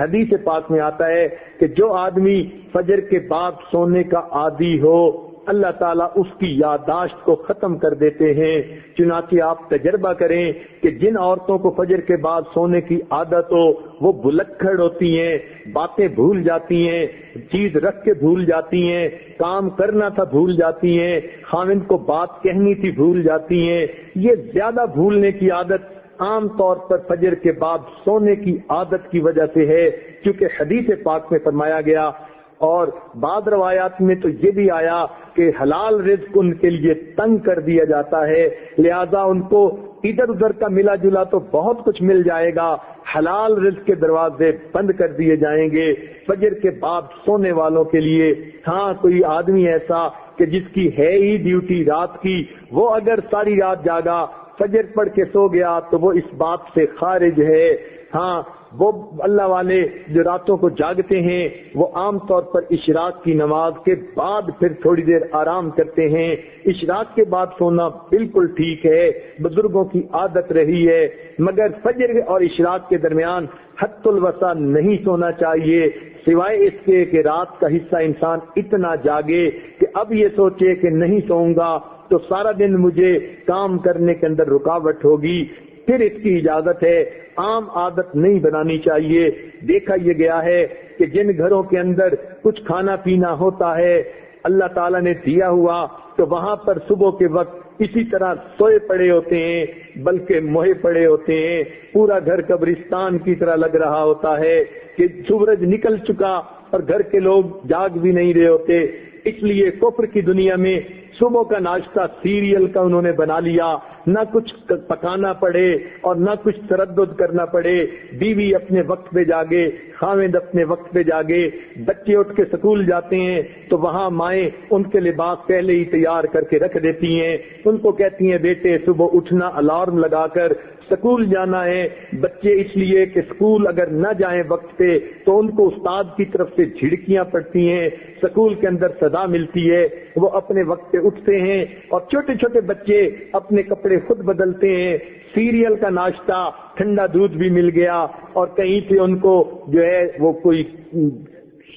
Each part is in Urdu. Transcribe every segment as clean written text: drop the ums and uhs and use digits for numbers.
حدیث پاک میں آتا ہے کہ جو آدمی فجر کے بعد سونے کا عادی ہو اللہ تعالیٰ اس کی یادداشت کو ختم کر دیتے ہیں۔ چنانچہ آپ تجربہ کریں کہ جن عورتوں کو فجر کے بعد سونے کی عادت ہو وہ بلکھڑ ہوتی ہیں، باتیں بھول جاتی ہیں، چیز رکھ کے بھول جاتی ہیں، کام کرنا تھا بھول جاتی ہیں، خاوند کو بات کہنی تھی بھول جاتی ہیں۔ یہ زیادہ بھولنے کی عادت عام طور پر فجر کے بعد سونے کی عادت کی وجہ سے ہے، کیونکہ حدیث پاک میں فرمایا گیا اور بعض روایات میں تو یہ بھی آیا کہ حلال رزق ان کے لیے تنگ کر دیا جاتا ہے، لہذا ان کو ادھر ادھر کا ملا جلا تو بہت کچھ مل جائے گا، حلال رزق کے دروازے بند کر دیے جائیں گے فجر کے بعد سونے والوں کے لیے۔ ہاں کوئی آدمی ایسا کہ جس کی ہے ہی ڈیوٹی رات کی، وہ اگر ساری رات جاگا فجر پڑھ کے سو گیا تو وہ اس بات سے خارج ہے۔ ہاں وہ اللہ والے جو راتوں کو جاگتے ہیں وہ عام طور پر اشراق کی نماز کے بعد پھر تھوڑی دیر آرام کرتے ہیں۔ اشراق کے بعد سونا بالکل ٹھیک ہے، بزرگوں کی عادت رہی ہے، مگر فجر اور اشراق کے درمیان حد الوسع نہیں سونا چاہیے، سوائے اس کے کہ رات کا حصہ انسان اتنا جاگے کہ اب یہ سوچے کہ نہیں سوؤں گا تو سارا دن مجھے کام کرنے کے اندر رکاوٹ ہوگی، پھر اس کی اجازت ہے۔ عام عادت نہیں بنانی چاہیے۔ دیکھا یہ گیا ہے کہ جن گھروں کے اندر کچھ کھانا پینا ہوتا ہے اللہ تعالیٰ نے دیا ہوا تو وہاں پر صبح کے وقت اسی طرح سوئے پڑے ہوتے ہیں، بلکہ موہے پڑے ہوتے ہیں، پورا گھر قبرستان کی طرح لگ رہا ہوتا ہے کہ سورج نکل چکا اور گھر کے لوگ جاگ بھی نہیں رہے ہوتے۔ اس لیے کفر کی دنیا میں صبح کا ناشتہ سیریل کا انہوں نے بنا لیا، نہ کچھ پکانا پڑے اور نہ کچھ تردد کرنا پڑے، بیوی اپنے وقت پہ جاگے، خاوند اپنے وقت پہ جاگے، بچے اٹھ کے سکول جاتے ہیں تو وہاں مائیں ان کے لباس پہلے ہی تیار کر کے رکھ دیتی ہیں، ان کو کہتی ہیں بیٹے صبح اٹھنا الارم لگا کر سکول جانا ہے۔ بچے اس لیے کہ سکول اگر نہ جائیں وقت پہ تو ان کو استاد کی طرف سے جھڑکیاں پڑتی ہیں، سکول کے اندر سزا ملتی ہے، وہ اپنے وقت پہ اٹھتے ہیں اور چھوٹے چھوٹے بچے اپنے کپڑے خود بدلتے ہیں، سیریل کا ناشتہ، ٹھنڈا دودھ بھی مل گیا اور کہیں سے ان کو جو ہے وہ کوئی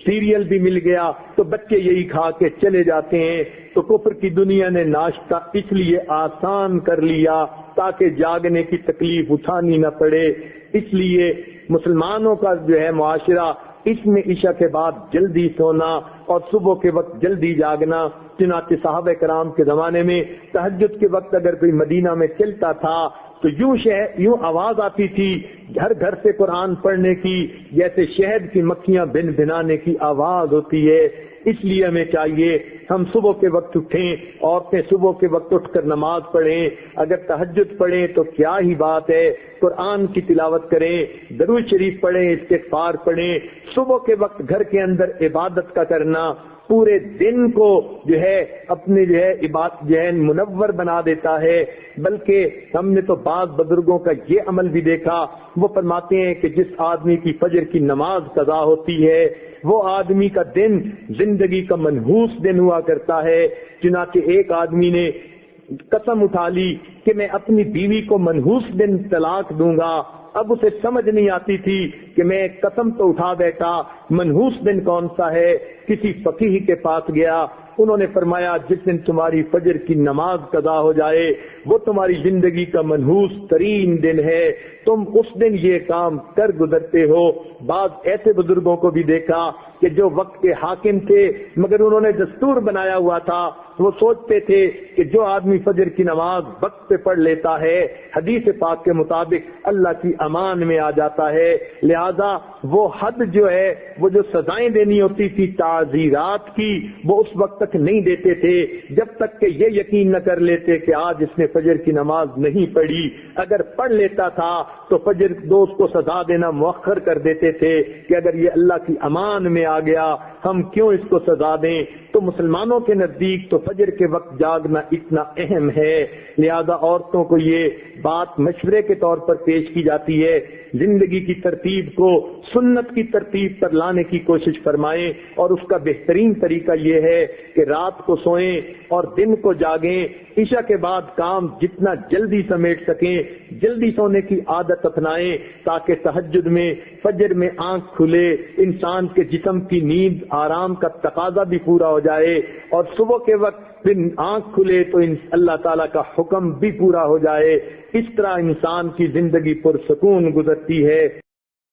سیریل بھی مل گیا تو بچے یہی کھا کے چلے جاتے ہیں۔ تو کفر کی دنیا نے ناشتہ اس لیے آسان کر لیا تاکہ جاگنے کی تکلیف اٹھانی نہ پڑے۔ اس لیے مسلمانوں کا جو ہے معاشرہ اس میں عشاء کے بعد جلدی سونا اور صبح کے وقت جلدی جاگنا، چنانچہ صحابہ کرام کے زمانے میں تہجد کے وقت اگر کوئی مدینہ میں چلتا تھا تو یوں آواز آتی تھی گھر گھر سے قرآن پڑھنے کی، جیسے شہد کی مکھیاں بن بنانے کی آواز ہوتی ہے۔ اس لیے ہمیں چاہیے ہم صبح کے وقت اٹھیں، عورتیں صبح کے وقت اٹھ کر نماز پڑھیں، اگر تہجد پڑھیں تو کیا ہی بات ہے، قرآن کی تلاوت کریں، درود شریف پڑھیں، استغفار پڑھیں۔ صبح کے وقت گھر کے اندر عبادت کا کرنا پورے دن کو جو ہے اپنے جو ہے عبادت جو ہے منور بنا دیتا ہے۔ بلکہ ہم نے تو بعض بزرگوں کا یہ عمل بھی دیکھا، وہ فرماتے ہیں کہ جس آدمی کی فجر کی نماز قضا ہوتی ہے وہ آدمی کا دن زندگی کا منحوس دن ہوا کرتا ہے۔ چنانچہ ایک آدمی نے قسم اٹھا لی کہ میں اپنی بیوی کو منحوس دن طلاق دوں گا، اب اسے سمجھ نہیں آتی تھی کہ میں قسم تو اٹھا بیٹھا، منحوس دن کون سا ہے؟ کسی فقیہ کے پاس گیا، انہوں نے فرمایا جس دن تمہاری فجر کی نماز قضا ہو جائے وہ تمہاری زندگی کا منحوس ترین دن ہے، تم اس دن یہ کام کر گزرتے ہو۔ بعض ایسے بزرگوں کو بھی دیکھا کہ جو وقت کے حاکم تھے مگر انہوں نے دستور بنایا ہوا تھا، وہ سوچتے تھے کہ جو آدمی فجر کی نماز وقت پہ پڑھ لیتا ہے حدیث پاک کے مطابق اللہ کی امان میں آ جاتا ہے، لہذا وہ حد جو ہے وہ جو سزائیں دینی ہوتی تھی تعزیرات کی وہ اس وقت تک نہیں دیتے تھے جب تک کہ یہ یقین نہ کر لیتے کہ آج اس نے فجر کی نماز نہیں پڑھی۔ اگر پڑھ لیتا تھا تو فجر دوست کو سزا دینا مؤخر کر دیتے تھے کہ اگر یہ اللہ کی امان میں آ گیا ہم کیوں اس کو سزا دیں؟ تو مسلمانوں کے نزدیک تو فجر کے وقت جاگنا اتنا اہم ہے، لہذا عورتوں کو یہ بات مشورے کے طور پر پیش کی جاتی ہے، زندگی کی ترتیب کو سنت کی ترتیب پر لانے کی کوشش فرمائیں، اور اس کا بہترین طریقہ یہ ہے کہ رات کو سوئیں اور دن کو جاگیں، عشاء کے بعد کام جتنا جلدی سمیٹ سکیں جلدی سونے کی عادت اپنائیں، تاکہ تہجد میں فجر میں آنکھ کھلے، انسان کے جسم کی نیند آرام کا تقاضا بھی پورا ہو جائے، اور صبح کے وقت پھر آنکھ کھلے تو اللہ تعالیٰ کا حکم بھی پورا ہو جائے۔ اس طرح انسان کی زندگی پرسکون گزرتی ہے۔